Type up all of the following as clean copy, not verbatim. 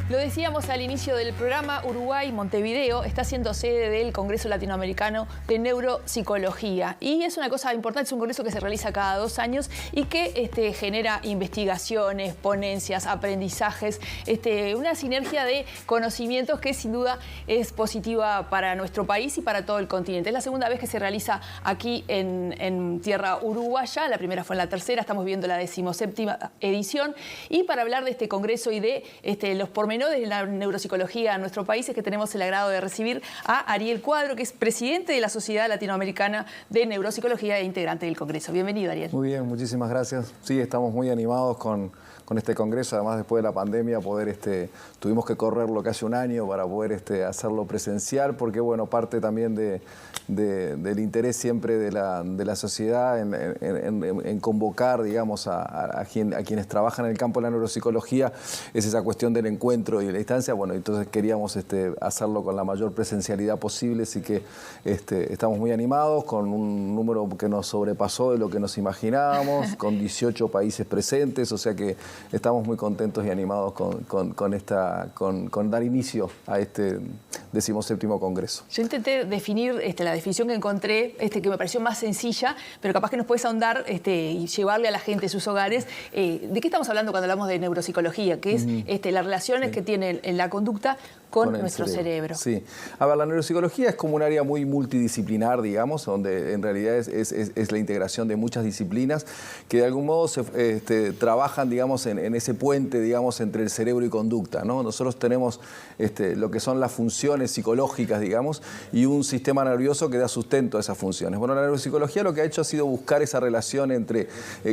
Lo decíamos al inicio del programa, Uruguay, Montevideo, está siendo sede del Congreso Latinoamericano de Neuropsicología. Y es una cosa importante, es un congreso que se realiza cada 2 años y que genera investigaciones, ponencias, aprendizajes, una sinergia de conocimientos que sin duda es positiva para nuestro país y para todo el continente. Es la segunda vez que se realiza aquí en tierra uruguaya, la primera fue en la tercera, estamos viendo la 17ª edición. Y para hablar de este congreso y de los pormenores de la neuropsicología en nuestro país es que tenemos el agrado de recibir a Ariel Cuadro, que es presidente de la Sociedad Latinoamericana de Neuropsicología e integrante del Congreso. Bienvenido, Ariel. Muy bien, muchísimas gracias. Sí, estamos muy animados con este congreso, además después de la pandemia tuvimos que correr lo que hace un año para poder hacerlo presencial, porque bueno, parte también del interés siempre de la sociedad en convocar, digamos, a quienes trabajan en el campo de la neuropsicología, es esa cuestión del encuentro y de la distancia. Bueno, entonces queríamos hacerlo con la mayor presencialidad posible, así que estamos muy animados, con un número que nos sobrepasó de lo que nos imaginábamos, con 18 países presentes, o sea que estamos muy contentos y animados con dar inicio a este 17º Congreso. Yo intenté definir la definición que encontré, que me pareció más sencilla, pero capaz que nos puedes ahondar y llevarle a la gente a sus hogares. ¿De qué estamos hablando cuando hablamos de neuropsicología? Que es las relaciones que tiene en la conducta con nuestro cerebro. Sí. A ver, la neuropsicología es como un área muy multidisciplinar, digamos, donde en realidad es la integración de muchas disciplinas que de algún modo trabajan, digamos, en ese puente, digamos, entre el cerebro y conducta, ¿no? Nosotros tenemos lo que son las funciones psicológicas, digamos, y un sistema nervioso que da sustento a esas funciones. Bueno, la neuropsicología lo que ha hecho ha sido buscar esa relación entre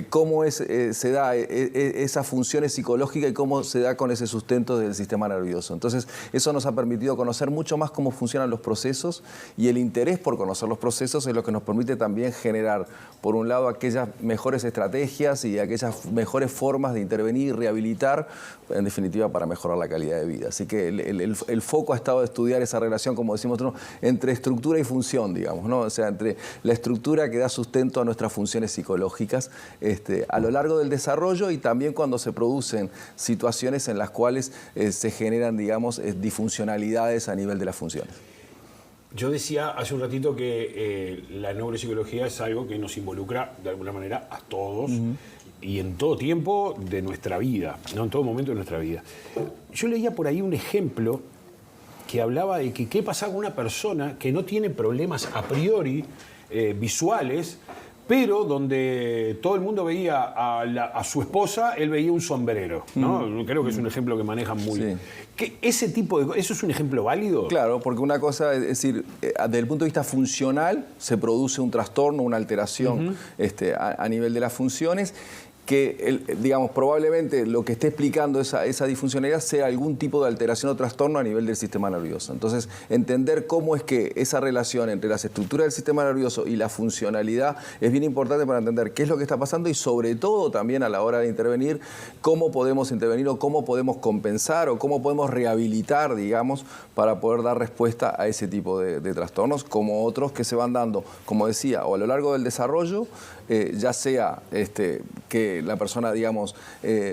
cómo se da esas funciones psicológicas y cómo se da con ese sustento del sistema nervioso. Entonces, eso nos ha permitido conocer mucho más cómo funcionan los procesos, y el interés por conocer los procesos es lo que nos permite también generar, por un lado, aquellas mejores estrategias y aquellas mejores formas de intervenir y rehabilitar, en definitiva, para mejorar la calidad de vida. Así que el foco ha estado de estudiar esa relación, como decimos nosotros, entre estructura y función, digamos, ¿no? O sea, entre la estructura que da sustento a nuestras funciones psicológicas a lo largo del desarrollo, y también cuando se producen situaciones en las cuales se generan, digamos, disfuncionalidades a nivel de las funciones. Yo decía hace un ratito que la neuropsicología es algo que nos involucra de alguna manera a todos y en todo tiempo de nuestra vida, ¿no? En todo momento de nuestra vida. Yo leía por ahí un ejemplo que hablaba de que qué pasa con una persona que no tiene problemas a priori visuales, pero donde todo el mundo veía a su esposa, él veía un sombrero, ¿no? Creo que es un ejemplo que manejan muy bien. ¿Ese tipo de cosas, eso es un ejemplo válido? Claro, porque una cosa, es decir, desde el punto de vista funcional se produce un trastorno, una alteración a nivel de las funciones, que, digamos, probablemente lo que esté explicando esa disfuncionalidad sea algún tipo de alteración o trastorno a nivel del sistema nervioso. Entonces, entender cómo es que esa relación entre las estructuras del sistema nervioso y la funcionalidad es bien importante para entender qué es lo que está pasando, y sobre todo también a la hora de intervenir, cómo podemos intervenir o cómo podemos compensar o cómo podemos rehabilitar, digamos, para poder dar respuesta a ese tipo de trastornos, como otros que se van dando, como decía, o a lo largo del desarrollo, ya sea que la persona, digamos,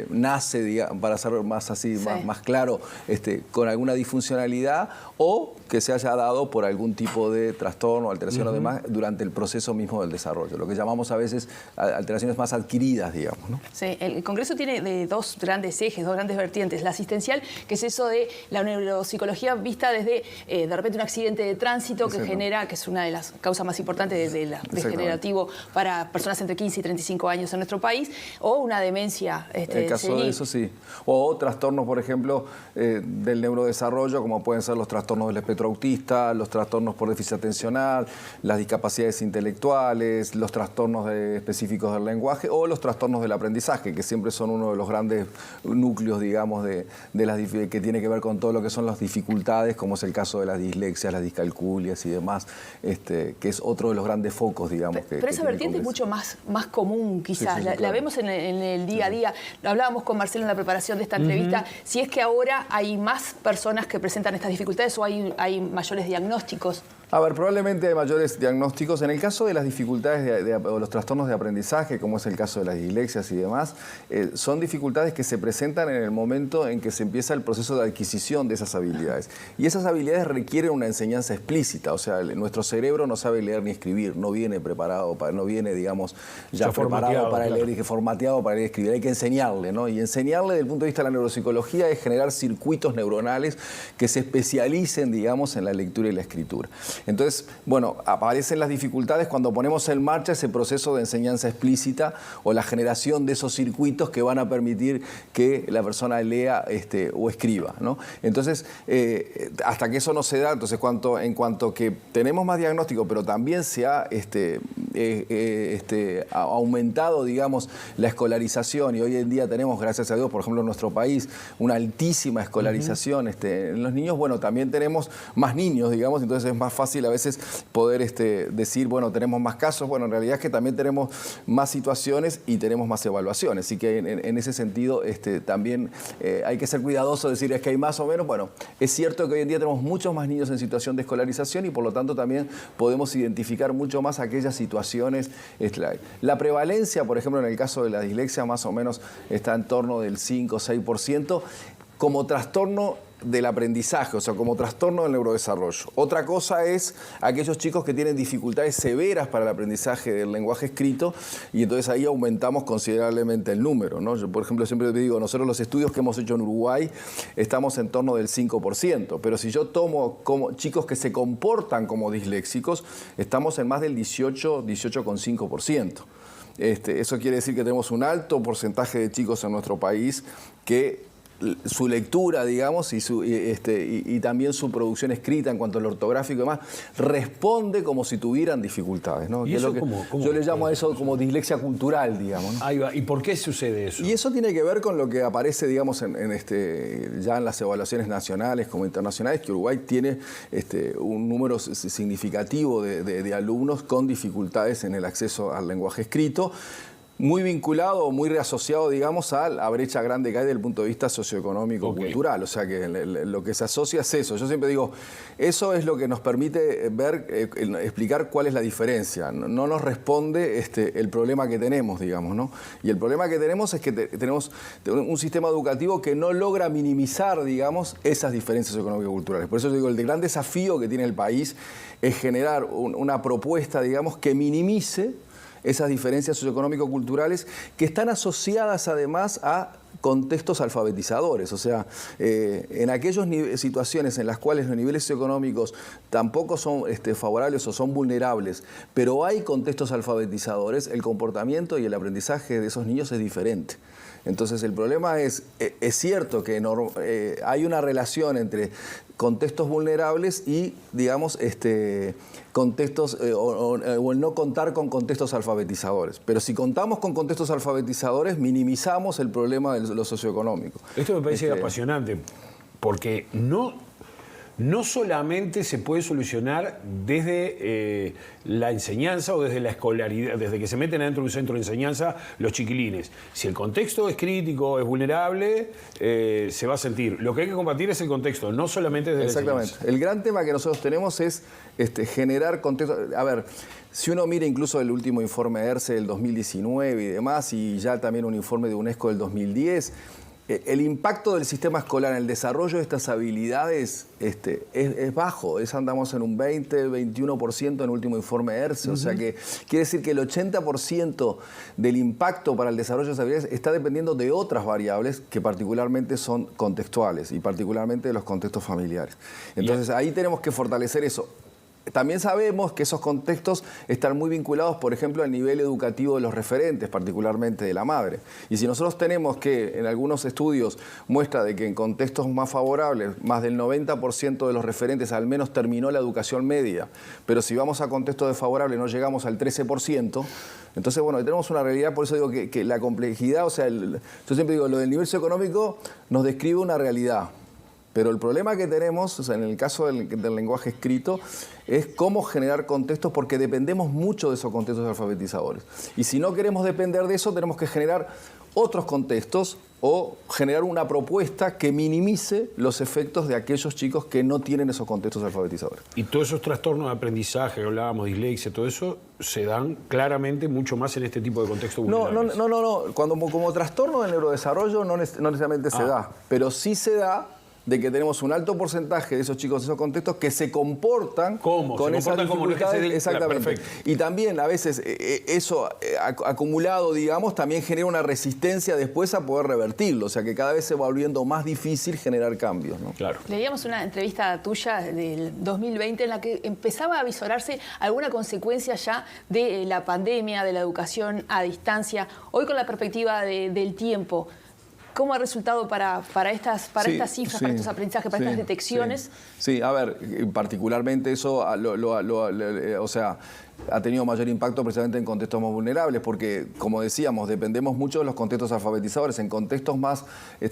nace, digamos, para hacerlo más así, más claro, con alguna disfuncionalidad, o que se haya dado por algún tipo de trastorno, alteración o demás durante el proceso mismo del desarrollo, lo que llamamos a veces alteraciones más adquiridas, digamos, ¿no? Sí, el Congreso tiene dos grandes ejes, dos grandes vertientes. La asistencial, que es eso de la neuropsicología vista desde, de repente, un accidente de tránsito que genera, que es una de las causas más importantes de degenerativo para personas entre 15 y 35 años en nuestro país, o una demencia en el caso de eso, sí. O trastornos, por ejemplo, del neurodesarrollo, como pueden ser los trastornos del espectro autista, los trastornos por déficit atencional, las discapacidades intelectuales, los trastornos específicos del lenguaje, o los trastornos del aprendizaje, que siempre son uno de los grandes núcleos, digamos, que tiene que ver con todo lo que son las dificultades, como es el caso de las dislexias, las discalculias y demás, que es otro de los grandes focos, digamos. Pero esa vertiente es mucho más común, quizás. Sí, claro. La vemos en el día a día. Hablábamos con Marcelo en la preparación de esta entrevista, si es que ahora hay más personas que presentan estas dificultades o hay mayores diagnósticos. A ver, probablemente hay mayores diagnósticos. En el caso de las dificultades o los trastornos de aprendizaje, como es el caso de las dislexias y demás, son dificultades que se presentan en el momento en que se empieza el proceso de adquisición de esas habilidades. Y esas habilidades requieren una enseñanza explícita, o sea, nuestro cerebro no sabe leer ni escribir, no viene preparado, no viene, digamos, ya preparado para leer y formateado para leer y escribir. Hay que enseñarle, ¿no? Y enseñarle desde el punto de vista de la neuropsicología es generar circuitos neuronales que se especialicen, digamos, en la lectura y la escritura. Entonces, bueno, aparecen las dificultades cuando ponemos en marcha ese proceso de enseñanza explícita o la generación de esos circuitos que van a permitir que la persona lea o escriba, ¿no? Entonces, hasta que eso no se da, entonces en cuanto que tenemos más diagnóstico, pero también se ha aumentado, digamos, la escolarización y hoy en día tenemos, gracias a Dios, por ejemplo, en nuestro país, una altísima escolarización en los niños, bueno, también tenemos más niños, digamos, entonces es más fácil a veces poder decir, bueno, tenemos más casos. Bueno, en realidad es que también tenemos más situaciones y tenemos más evaluaciones. Así que en ese sentido también hay que ser cuidadoso de decir es que hay más o menos. Bueno, es cierto que hoy en día tenemos muchos más niños en situación de escolarización y por lo tanto también podemos identificar mucho más aquellas situaciones. La prevalencia, por ejemplo, en el caso de la dislexia más o menos está en torno del 5 o 6% como trastorno del aprendizaje, o sea, como trastorno del neurodesarrollo. Otra cosa es aquellos chicos que tienen dificultades severas para el aprendizaje del lenguaje escrito y entonces ahí aumentamos considerablemente el número, ¿no? Yo, por ejemplo, siempre te digo, nosotros los estudios que hemos hecho en Uruguay estamos en torno del 5%, pero si yo tomo como chicos que se comportan como disléxicos, estamos en más del 18,5%. Eso quiere decir que tenemos un alto porcentaje de chicos en nuestro país que su lectura, digamos, y también su producción escrita en cuanto al ortográfico y demás, responde como si tuvieran dificultades, ¿no? ¿Y eso yo le llamo a eso como dislexia cultural, digamos, ¿no? Ahí va. ¿Y por qué sucede eso? Y eso tiene que ver con lo que aparece, digamos, ya en las evaluaciones nacionales como internacionales, que Uruguay tiene un número significativo de alumnos con dificultades en el acceso al lenguaje escrito, muy vinculado o muy reasociado, digamos, a la brecha grande que hay desde el punto de vista socioeconómico, cultural. O sea, que lo que se asocia es eso. Yo siempre digo, eso es lo que nos permite ver, explicar cuál es la diferencia. No nos responde el problema que tenemos, digamos, ¿no? Y el problema que tenemos es que tenemos un sistema educativo que no logra minimizar, digamos, esas diferencias económico-culturales. Por eso yo digo, el gran desafío que tiene el país es generar una propuesta, digamos, que minimice esas diferencias socioeconómico-culturales que están asociadas además a contextos alfabetizadores, o sea, en aquellas situaciones en las cuales los niveles socioeconómicos tampoco son favorables o son vulnerables, pero hay contextos alfabetizadores, el comportamiento y el aprendizaje de esos niños es diferente. Entonces el problema es cierto que hay una relación entre contextos vulnerables y, digamos, contextos o el no contar con contextos alfabetizadores. Pero si contamos con contextos alfabetizadores, minimizamos el problema de lo socioeconómico. Esto me parece apasionante, porque no solamente se puede solucionar desde la enseñanza o desde la escolaridad, desde que se meten adentro de un centro de enseñanza los chiquilines. Si el contexto es crítico, es vulnerable, se va a sentir. Lo que hay que combatir es el contexto, no solamente desde la enseñanza. Exactamente. El gran tema que nosotros tenemos es generar contexto. A ver, si uno mira incluso el último informe de ERCE del 2019 y demás, y ya también un informe de UNESCO del 2010, el impacto del sistema escolar en el desarrollo de estas habilidades es bajo. Andamos en un 20-21% en el último informe ERCE. O sea que quiere decir que el 80% del impacto para el desarrollo de esas habilidades está dependiendo de otras variables que particularmente son contextuales y particularmente de los contextos familiares. Entonces ahí tenemos que fortalecer eso. También sabemos que esos contextos están muy vinculados, por ejemplo, al nivel educativo de los referentes, particularmente de la madre. Y si nosotros tenemos que, en algunos estudios, muestra de que en contextos más favorables, más del 90% de los referentes al menos terminó la educación media, pero si vamos a contextos desfavorables no llegamos al 13%, entonces, bueno, tenemos una realidad, por eso digo que la complejidad, o sea, yo siempre digo, lo del nivel socioeconómico nos describe una realidad. Pero el problema que tenemos, o sea, en el caso del lenguaje escrito, es cómo generar contextos, porque dependemos mucho de esos contextos alfabetizadores. Y si no queremos depender de eso, tenemos que generar otros contextos o generar una propuesta que minimice los efectos de aquellos chicos que no tienen esos contextos alfabetizadores. Y todos esos trastornos de aprendizaje que hablábamos, dislexia, todo eso, se dan claramente mucho más en este tipo de contextos vulnerables. No. Como trastorno del neurodesarrollo no necesariamente se da, pero sí se da de que tenemos un alto porcentaje de esos chicos de esos contextos que se comportan con esas dificultades. Exactamente. Claro, y también a veces eso acumulado, digamos, también genera una resistencia después a poder revertirlo. O sea que cada vez se va volviendo más difícil generar cambios, ¿no? Claro. Leíamos una entrevista tuya del 2020 en la que empezaba a visorarse alguna consecuencia ya de la pandemia, de la educación a distancia. Hoy, con la perspectiva del tiempo, ¿cómo ha resultado para estas cifras, para estos aprendizajes, para estas detecciones? Sí, a ver, particularmente eso, o sea, ha tenido mayor impacto precisamente en contextos más vulnerables, porque, como decíamos, dependemos mucho de los contextos alfabetizadores. En contextos más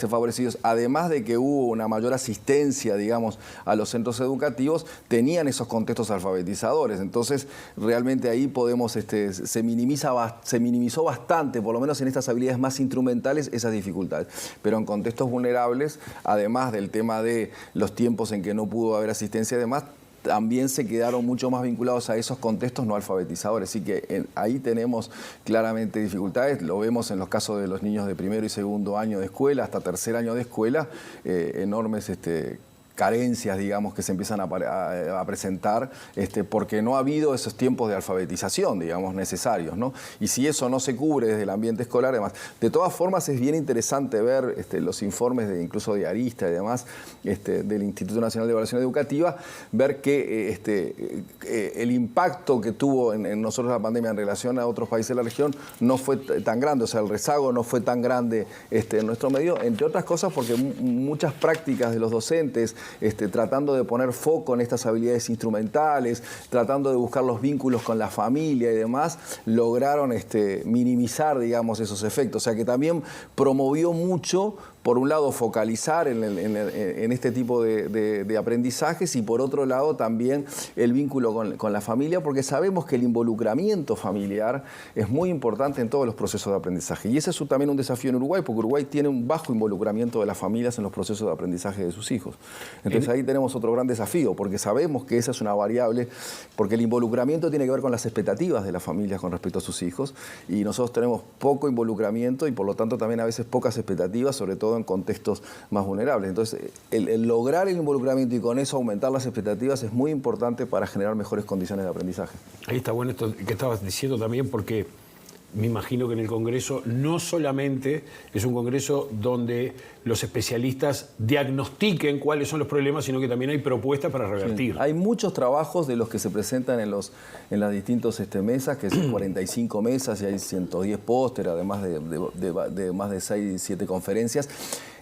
favorecidos, además de que hubo una mayor asistencia, digamos, a los centros educativos, tenían esos contextos alfabetizadores. Entonces, realmente ahí podemos, se minimizó bastante, por lo menos en estas habilidades más instrumentales, esas dificultades. Pero en contextos vulnerables, además del tema de los tiempos en que no pudo haber asistencia y demás, también se quedaron mucho más vinculados a esos contextos no alfabetizadores. Así que ahí tenemos claramente dificultades. Lo vemos en los casos de los niños de primero y segundo año de escuela, hasta tercer año de escuela, enormes carencias, digamos, que se empiezan a presentar porque no ha habido esos tiempos de alfabetización, digamos, necesarios, ¿no? Y si eso no se cubre desde el ambiente escolar, además, de todas formas es bien interesante ver los informes incluso de Arista y demás, del Instituto Nacional de Evaluación Educativa, ver que el impacto que tuvo en nosotros la pandemia en relación a otros países de la región no fue tan grande, o sea, el rezago no fue tan grande en nuestro medio, entre otras cosas porque muchas prácticas de los docentes, tratando de poner foco en estas habilidades instrumentales, tratando de buscar los vínculos con la familia y demás, lograron minimizar, digamos, esos efectos. O sea que también promovió mucho, por un lado, focalizar en este tipo de aprendizajes y por otro lado también el vínculo con la familia, porque sabemos que el involucramiento familiar es muy importante en todos los procesos de aprendizaje. Y ese es también un desafío en Uruguay, porque Uruguay tiene un bajo involucramiento de las familias en los procesos de aprendizaje de sus hijos. Entonces ahí tenemos otro gran desafío, porque sabemos que esa es una variable, porque el involucramiento tiene que ver con las expectativas de las familias con respecto a sus hijos, y nosotros tenemos poco involucramiento y por lo tanto también a veces pocas expectativas, sobre todo en contextos más vulnerables. Entonces, el lograr el involucramiento y con eso aumentar las expectativas es muy importante para generar mejores condiciones de aprendizaje. Ahí está bueno esto que estabas diciendo también, porque me imagino que en el Congreso no solamente es un Congreso donde los especialistas diagnostiquen cuáles son los problemas, sino que también hay propuestas para revertir. Sí. Hay muchos trabajos de los que se presentan en las distintas mesas, que son 45 mesas y hay 110 pósteres, además de más de 6, 7 conferencias,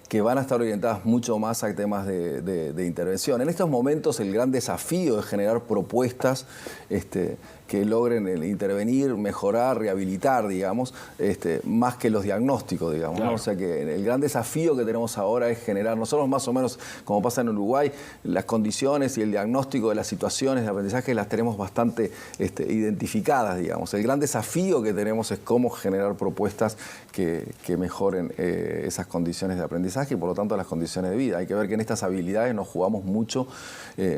que van a estar orientadas mucho más a temas de intervención. En estos momentos el gran desafío es generar propuestas que logren intervenir, mejorar, rehabilitar, digamos, más que los diagnósticos, digamos, claro, ¿no? O sea que el gran desafío que tenemos ahora es generar, nosotros más o menos, como pasa en Uruguay, las condiciones y el diagnóstico de las situaciones de aprendizaje las tenemos bastante identificadas, digamos. El gran desafío que tenemos es cómo generar propuestas que mejoren esas condiciones de aprendizaje y por lo tanto las condiciones de vida. Hay que ver que en estas habilidades nos jugamos mucho,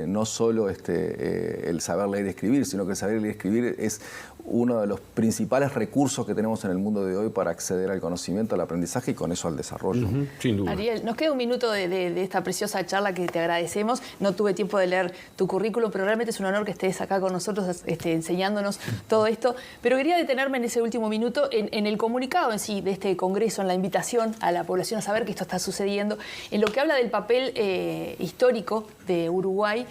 no solo el saber leer y escribir, sino que el saber leer y escribir es uno de los principales recursos que tenemos en el mundo de hoy para acceder al conocimiento, al aprendizaje y con eso al desarrollo. Sin duda. Ariel, nos queda un minuto de esta preciosa charla que te agradecemos. No tuve tiempo de leer tu currículum, pero realmente es un honor que estés acá con nosotros enseñándonos todo esto. Pero quería detenerme en ese último minuto en el comunicado en sí de este congreso, en la invitación a la población a saber que esto está sucediendo, en lo que habla del papel histórico de Uruguay,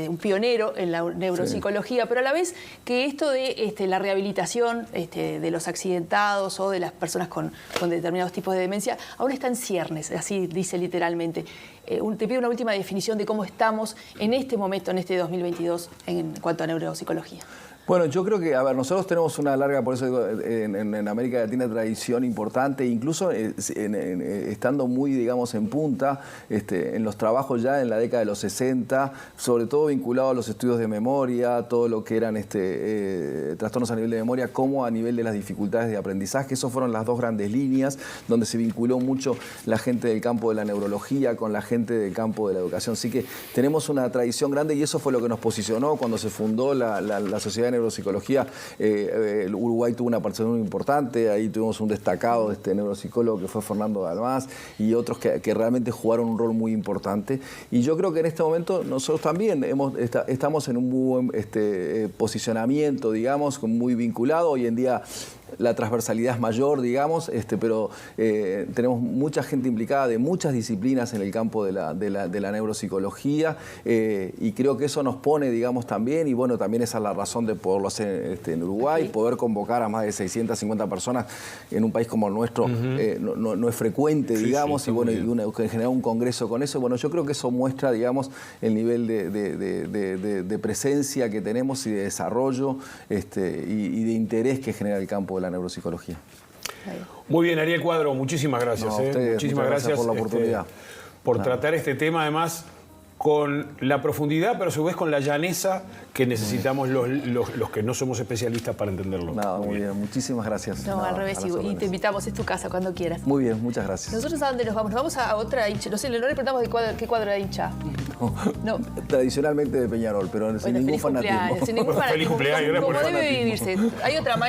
un pionero en la neuropsicología, sí, pero a la vez que esto de la rehabilitación de los accidentados o de las personas con determinados tipos de demencia aún está en ciernes, así dice literalmente. Te pido una última definición de cómo estamos en este momento, en este 2022, en cuanto a neuropsicología. Bueno, yo creo que, a ver, nosotros tenemos una larga, por eso digo, en América Latina, tradición importante, incluso estando muy, digamos, en punta, en los trabajos ya en la década de los 60, sobre todo vinculado a los estudios de memoria, todo lo que eran trastornos a nivel de memoria, como a nivel de las dificultades de aprendizaje. Esas fueron las dos grandes líneas, donde se vinculó mucho la gente del campo de la neurología con la gente del campo de la educación. Así que tenemos una tradición grande y eso fue lo que nos posicionó cuando se fundó la Sociedad de Neuropsicología. Uruguay tuvo una participación muy importante, ahí tuvimos un destacado neuropsicólogo que fue Fernando Dalmás y otros que realmente jugaron un rol muy importante. Y yo creo que en este momento nosotros también estamos en un buen posicionamiento, digamos, muy vinculado. Hoy en día la transversalidad es mayor, digamos, pero tenemos mucha gente implicada de muchas disciplinas en el campo de la neuropsicología y creo que eso nos pone, digamos, también, y bueno, también esa es la razón de poderlo hacer en Uruguay, poder convocar a más de 650 personas en un país como el nuestro no es frecuente, digamos, y bueno, y generar un congreso con eso. Bueno, yo creo que eso muestra, digamos, el nivel de presencia que tenemos y de desarrollo y de interés que genera el campo de la neuropsicología. Muy bien, Ariel Cuadro, muchísimas gracias. No, a ustedes, muchísimas gracias por la oportunidad. Por tratar este tema, además, con la profundidad, pero a su vez con la llaneza que necesitamos los que no somos especialistas para entenderlo. Nada, muy bien. Muchísimas gracias. No, al revés, y te invitamos, es tu casa, cuando quieras. Muy bien, muchas gracias. ¿Nosotros a dónde nos vamos? Nos vamos a otra hincha. No sé, no le preguntamos qué cuadro de hincha. No. Tradicionalmente de Peñarol, pero sin ningún fanatismo. Sin ningún fanatismo. Feliz cumpleaños, Como debe vivirse. Hay otra mancha.